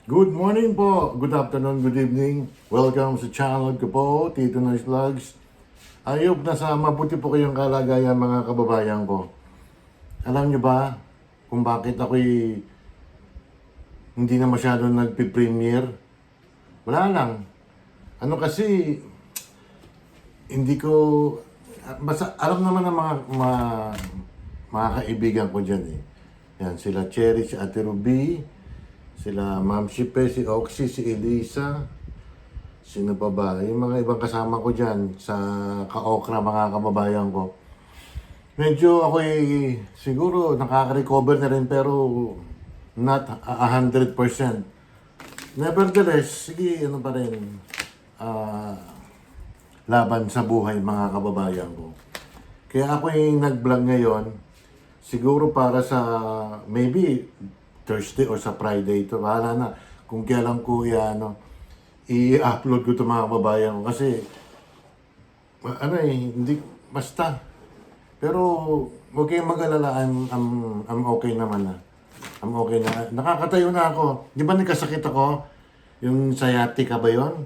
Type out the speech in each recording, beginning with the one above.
Good morning po, good afternoon, good evening. Welcome sa channel ko po, Tito Noise Vlogs. Ayop na sa mabuti po kayong kalagayan mga kababayan ko. Alam nyo ba kung bakit ako'y hindi na masyado nagpi-premiere? Wala lang. Ano kasi, hindi ko... Basta alam naman ng mga kaibigan ko dyan eh. Yan, sila Cherry, si Ate Ruby, sila Ma'am Shipe, si Oxy, si Elisa, sino pa ba? Yung mga ibang kasama ko dyan sa Ka-Okra, mga kababayan ko. Medyo ako'y siguro nakaka-recover na rin pero not 100%. Nevertheless, sige, ano pa rin, laban sa buhay mga kababayan ko. Kaya ako'y nag-vlog ngayon, siguro para sa maybe Thursday or sa Friday ito. Bahala na kung kailan ko i-upload ko ito mga kababayan ko. Kasi, ano hindi, basta. Pero, huwag kayong mag-alala, I'm okay naman na. I'm okay na. Nakakatayo na ako. Di ba nagkasakit ako? Yung sciatica ba yun?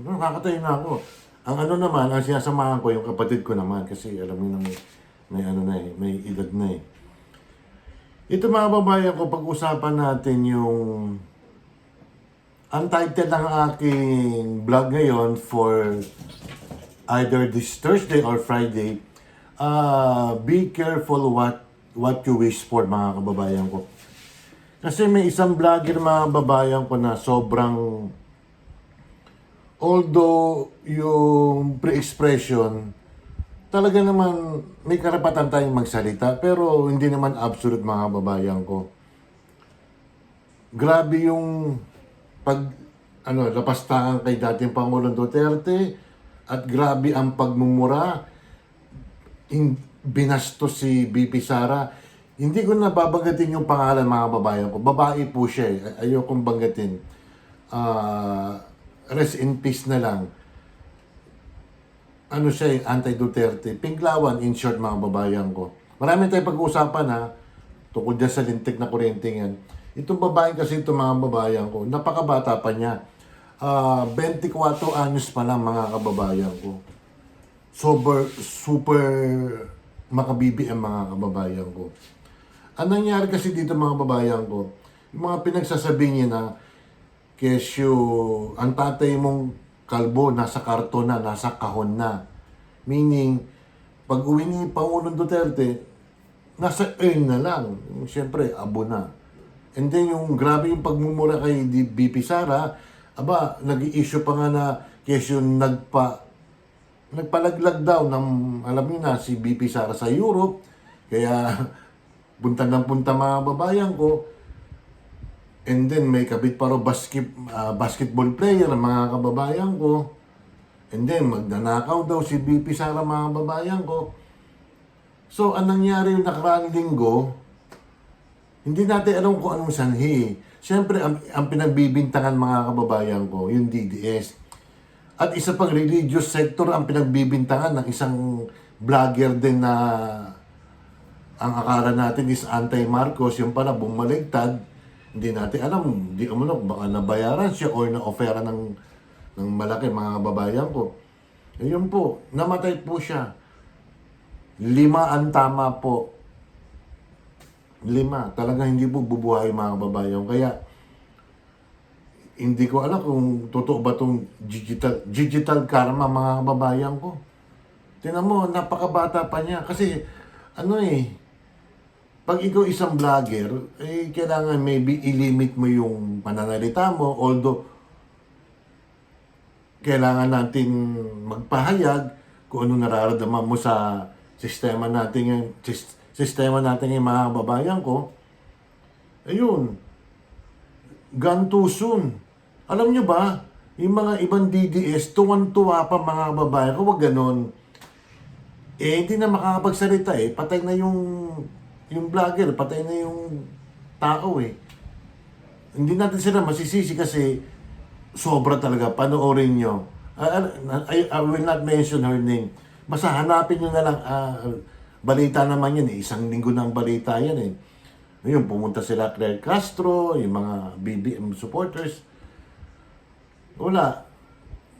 Nakakatayo na ako. Ang ano naman, ang sinasamahan ko, yung kapatid ko naman. Kasi alam niyo na may ano na eh, may edad na eh. Ito mga babayan ko, pag-usapan natin yung ang title ng aking vlog ngayon for either this Thursday or Friday. Be careful what you wish for mga kababayan ko. Kasi may isang vlogger mga babayan ko na sobrang although yung pre-expression talaga naman may karapatan tayong magsalita pero hindi naman absolute mga babayan ko. Grabe yung lapastangan kay dating Pangulong Duterte at grabe ang pagmumura. Binastos si BP Sara. Hindi ko na babanggatin yung pangalan mga babayan ko. Babae po siya eh. Ayokong banggatin. Rest in peace na lang. Ano siya eh, anti-Duterte. Pinklawan, in short mga babayan ko. Marami tayong pag-uusapan ha. Tungkol dyan sa lintik na kuryente yan. Itong babae kasi ito mga babayan ko, napakabata pa niya. 24 anyos pa lang mga kababayan ko. Super makabibi ang mga kababayan ko. Ang nangyari kasi dito mga babayan ko, yung mga pinagsasabi niya na, kesyo, ang tatay mong kalbo, nasa karton na, nasa kahon na. Meaning, pag uwi ni Pangulong Duterte, nasa earn na lang. Siyempre, abo na. And then, yung grabe yung pagmumura kay BP Sara, aba, nag-i-issue pa nga na kesyo nagpalaglag daw ng, alam niyo na, si BP Sara sa Europe. Kaya, punta ng punta mga babayan ko. And then, may kabit pa rin basketball player, mga kababayan ko. And then, magnanakaw daw si BP Sara, mga kababayan ko. So, anong nangyari yung nakaraang linggo, hindi natin alam kung anong sanhi. Siyempre, ang pinagbibintangan mga kababayan ko, yung DDS. At isa pang religious sector ang pinagbibintangan ng isang vlogger din na ang akala natin is anti-Marcos, yung pala bumaligtad. Hindi natin alam, hindi umano, baka nabayaran siya or na-offera ng malaki mga kababayan ko. Ayun po, namatay po siya. 5 ang tama po. 5. Talaga hindi po bubuhay mga kababayan. Kaya, hindi ko alam kung totoo ba itong digital karma mga kababayan ko. Tingnan mo, napakabata pa niya. Kasi, pag ikaw isang vlogger, kailangan maybe i-limit mo yung pananalita mo. Although, kailangan natin magpahayag kung ano nararamdaman mo sa sistema natin yung mga babayan ko. Ayun. Gone too soon. Alam nyo ba, yung mga ibang DDS, tuwan-tuwa pa mga babayan ko, wag ganon. Hindi na makakapagsalita eh. Patay na yung vlogger, patay na yung tao eh. Hindi natin sila masisisi kasi sobra talaga. Panoorin nyo. I will not mention her name. Basta hanapin nyo na lang. Balita naman yan eh. Isang linggo ng balita yan eh. Ngayon, pumunta sila Claire Castro, yung mga BBM supporters. Wala.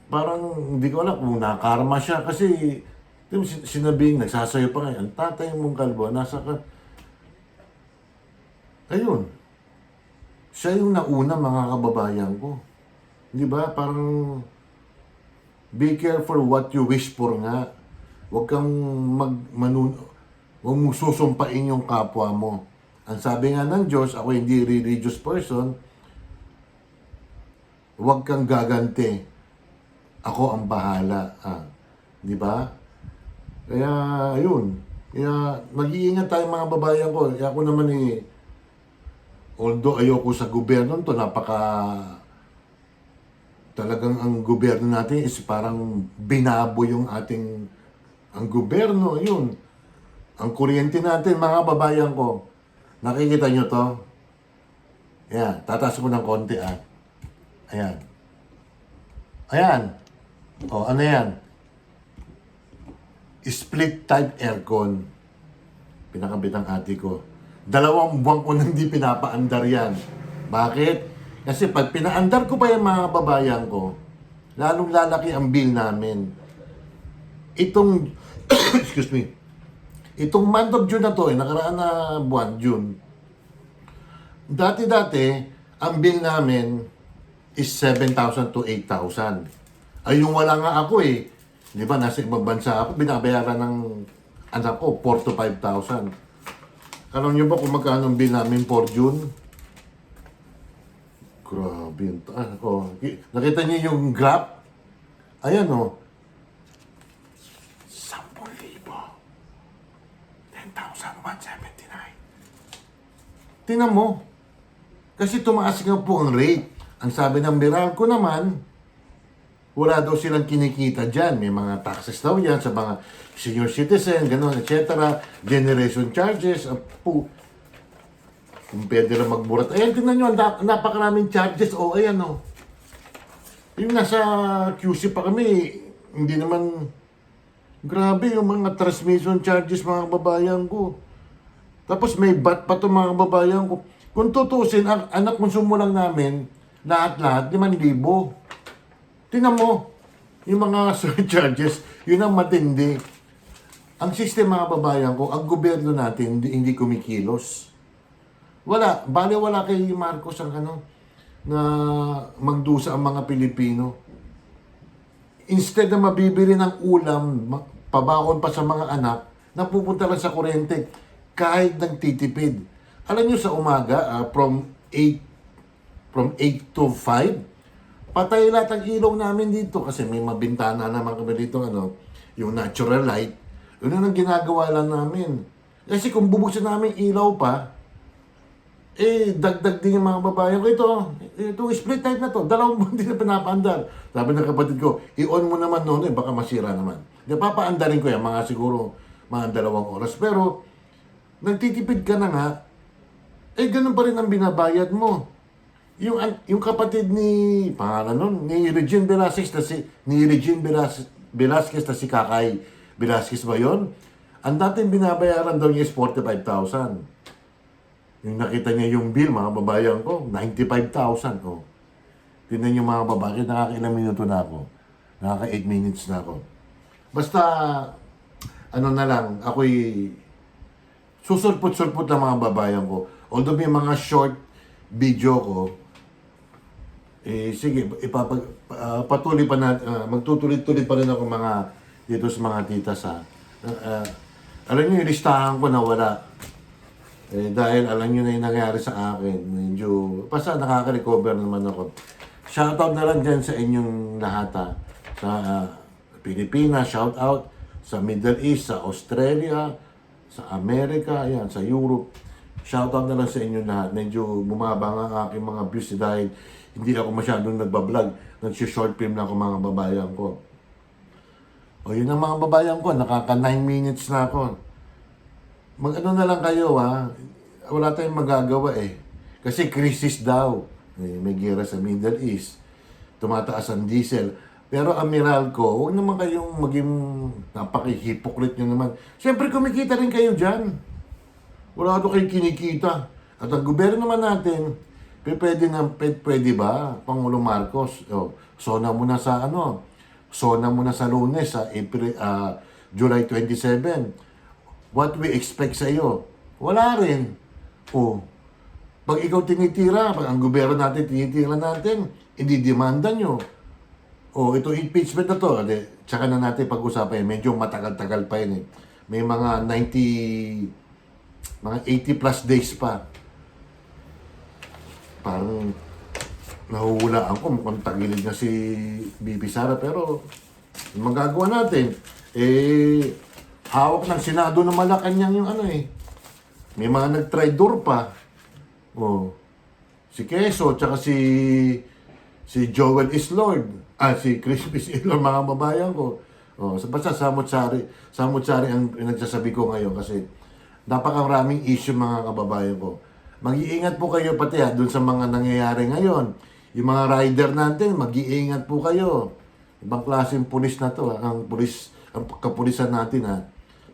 Parang hindi ko alam kung nakarma siya kasi yung sinabing, nagsasayo pa ngayon, ang tatay mong kalbo, nasa ka. Ayun. Siya yung nauna, mga kababayan ko. Di ba? Parang, be careful what you wish for nga. Huwag kang huwag mong susumpain yung kapwa mo. Ang sabi nga ng Diyos, ako hindi religious person, huwag kang gaganti. Ako ang bahala. Di ba? Kaya, ayun. Kaya, mag-iingat tayo mga babayan ko. Kaya ako naman although ayoko sa gobyerno to, talagang ang gobyerno natin is parang binabo yung ang gobyerno, yun. Ang kuryente natin, mga babayan ko, nakikita nyo to? Ayan, tataas ko ng konti, Ayan. Ayan. O, ano yan? Split type aircon. Pinakabit ang ate ko. 2 buwan ko nang di pinapaandar yan. Bakit? Kasi pag pinaandar ko pa yung mga babayan ko, lalong lalaki ang bill namin. Itong, excuse me, itong month of June na to, nakaraan na buwan, June, dati-dati, ang bill namin is 7,000 to 8,000. Ay, yung wala nga ako di ba, nasa ibang bansa ako, binabayaran ng anak ko, 4 to 5,000. Alam niyo ba kung magkano ang bill namin for June? Grabe yun. Nakita niyo yung graph? Ayan 10,000. 10,179. Tingnan mo. Kasi tumaas nga po ang rate. Ang sabi ng Meralco naman, wala daw silang kinikita dyan. May mga taxes daw yan sa mga senior citizen, gano'n, etc. Generation charges. Kung pwede lang magburat. Ayan, tingnan nyo, napakaraming charges. Ayan Yung nasa QC pa kami, hindi naman, grabe yung mga transmission charges, mga babayan ko. Tapos may VAT pa to mga babayan ko. Kung tutusin, ang anak konsumo lang namin, lahat-lahat, 5,000. Tingnan mo, yung mga surcharges, yun ang matindi. Ang system, mga babayan ko, ang gobyerno natin, hindi kumikilos. Wala kay Marcos ang na magdusa ang mga Pilipino. Instead na mabibili ng ulam, pabaon pa sa mga anak, napupunta lang sa kuryente, kahit nagtitipid. Alam nyo sa umaga, from 8 to 5, patay lahat ang ilaw namin dito kasi may mabintana naman kami dito, yung natural light. Yun ang ginagawa lang namin. Kasi kung bubuksan namin ilaw pa, dagdag din yung mga babae ko. Ito split type na to. 2 buwan din na pinapaandar. Sabi ng kapatid ko, i-on mo naman noon, baka masira naman. Papaandarin ko yan, siguro mga 2 oras. Pero, nagtitipid ka na nga, ganun pa rin ang binabayad mo. Yung kapatid ni Regine Velasquez na si Kakay Velasquez ba yun? Ang dating binabayaran daw niya is 45,000. Yung nakita niya yung bill, mga babayan ko, 95,000. Tingnan niyo mga babae, nakakailang minuto na ako. Nakaka 8 minutes na ako. Basta, na lang, ako'y susulpot-sulpot ng mga babayan ko. Although may mga short video ko, sige, patuloy pa na, magtutuloy-tuloy pa rin ako dito sa mga titas alam niyo, yung listahan ko na wala. Dahil alam niyo na yung nangyari sa akin. Medyo, basta nakaka-recover naman ako. Shoutout na lang dyan sa inyong lahat sa Pilipinas, shoutout sa Middle East, sa Australia, sa Amerika, yan, sa Europe. Shoutout na lang sa inyo lahat. Medyo bumaba nga ang aking mga views dahil hindi ako masyadong nagbablog. Nag-short film na ako mga babayan ko. Yun ang mga babayan ko. Nakaka 9 minutes na ako. Na lang kayo Wala tayong magagawa Kasi crisis daw. May gera sa Middle East. Tumataas ang diesel. Pero ang Meralco, huwag naman kayong maging napaki-hypocrite nyo naman. Siyempre kumikita rin kayo dyan. Wala doon kayo kinikita. At ang gobyerno naman natin, pwede ba, Pangulong Marcos, sona mo na sa sona mo na sa Lunes, sa July 27. What we expect sa iyo? Wala rin. O, pag ikaw tinitira, pag ang gobyerno natin tinitira natin, ididemanda nyo. O, ito impeachment na to. Tsaka na natin pag-usapan yun. Medyo matagal-tagal pa yun eh. May mga 80 plus days pa. Parang nahuhulaan ko, mukhang tagilid na si Bibi Sara. Pero, magagawa natin, hawak ng Senado ng Malacanang yung may mga nag-traitor pa. Si Quezon, tsaka si Joel Islord, si Crispy Islord, mga babayan ko. Basta samot-sari ang nagsasabi ko ngayon kasi napakaraming issue mga kababayan ko. Mag-iingat po kayo pati dun sa mga nangyayari ngayon. Yung mga rider natin, mag-iingat po kayo. Ibang klaseng pulis na to, ang kapulisan natin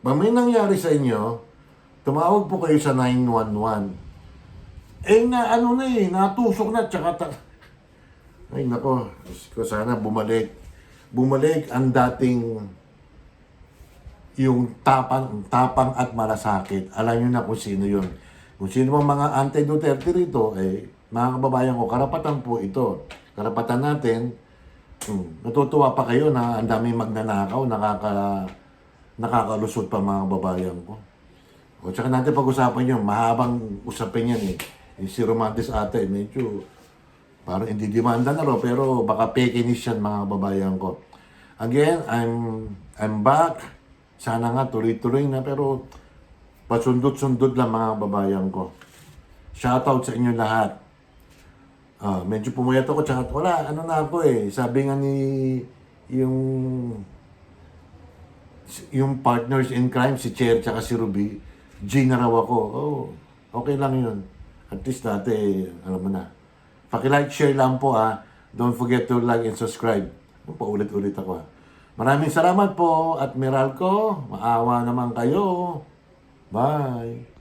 Pag may nangyari sa inyo, tumawag po kayo sa 911. Natusok na, tsaka ay nako, sana bumalik. Bumalik ang dating yung tapang at malasakit. Alam niyo na kung sino yun. Kung sino mga anti-Duterte rito, mga kababayan ko, karapatan po ito. Karapatan natin. Natutuwa pa kayo na ang daming magnanakaw, nakakalusot pa mga kababayan ko. O tsaka natin pag-usapan yun, mahabang usapin yan si Romantis ate, medyo parang hindi demanda na pero baka pekinis yan mga kababayan ko. Again, I'm back. Sana nga tuloy-tuloy na pero pasundot-sundot lang mga kababayan ko. Shoutout sa inyo lahat. Medyo pumayat ako tsaka wala, na ako sabi nga yung partners in crime, si Cher tsaka si Ruby, G na raw ako. Okay lang yun. At least dati, alam mo na. Paki-like, share lang po Don't forget to like and subscribe. Paulit-ulit ako Maraming salamat po, Admiral ko. Maawa naman kayo. Bye.